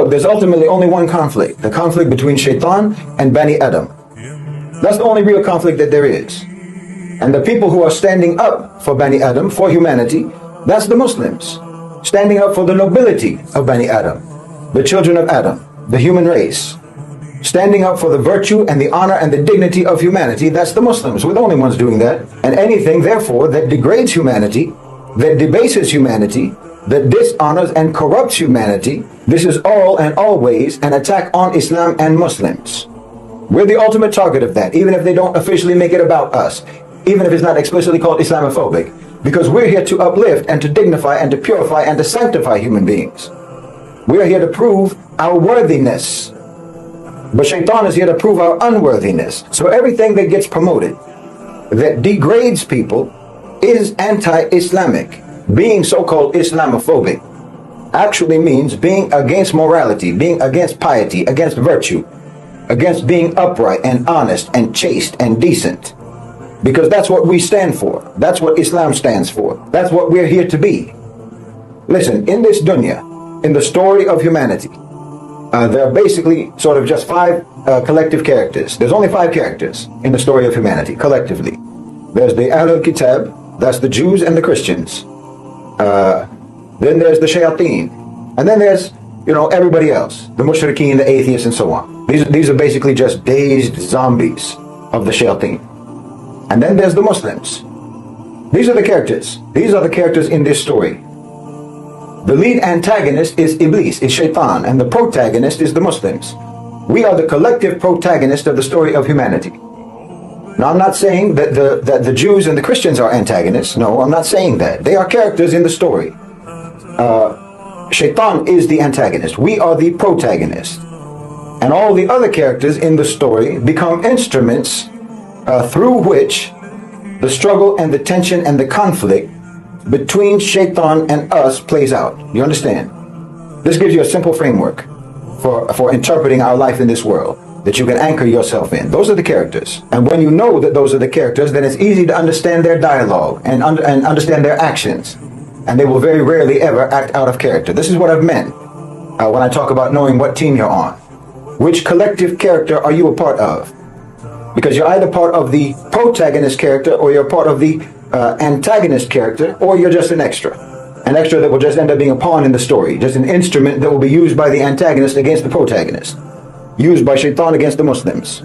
But there's ultimately only one conflict, the conflict between Shaitan and Bani Adam. That's the only real conflict that there is. And the people who are standing up for Bani Adam, for humanity, that's the Muslims. Standing up for the nobility of Bani Adam, the children of Adam, the human race. Standing up for the virtue and the honor and the dignity of humanity, that's the Muslims. We're the only ones doing that. And anything, therefore, that degrades humanity, that debases humanity, that dishonors and corrupts humanity, this is all and always an attack on Islam and Muslims. We're the ultimate target of that, even if they don't officially make it about us, even if it's not explicitly called Islamophobic, because we're here to uplift and to dignify and to purify and to sanctify human beings. We're here to prove our worthiness. But Shaitan is here to prove our unworthiness. So everything that gets promoted, that degrades people, is anti-Islamic. Being so-called Islamophobic actually means being against morality, being against piety, against virtue, against being upright and honest and chaste and decent. Because that's what we stand for. That's what Islam stands for. That's what we're here to be. Listen, in this dunya, in the story of humanity, there are basically sort of just five collective characters. There's only five characters in the story of humanity, collectively. There's the Ahlul Kitab, that's the Jews and the Christians. Then there's the Shayateen. And then there's, everybody else, the Mushrikeen, the atheists, and so on. These are basically just dazed zombies of the Shayateen. And then there's the Muslims. These are the characters. These are the characters in this story. The lead antagonist is Iblis, is Shaitan, and the protagonist is the Muslims. We are the collective protagonist of the story of humanity. Now, I'm not saying that the Jews and the Christians are antagonists. No, I'm not saying that. They are characters in the story. Shaitan is the antagonist. We are the protagonist. And all the other characters in the story become instruments through which the struggle and the tension and the conflict between Shaitan and us plays out. You understand? This gives you a simple framework for interpreting our life in this world that you can anchor yourself in. Those are the characters. And when you know that those are the characters, then it's easy to understand their dialogue and understand their actions. And they will very rarely ever act out of character. This is what I've meant when I talk about knowing what team you're on. Which collective character are you a part of? Because you're either part of the protagonist character, or you're part of the antagonist character, or you're just an extra. An extra that will just end up being a pawn in the story. Just an instrument that will be used by the antagonist against the protagonist. Used by Shaitan against the Muslims.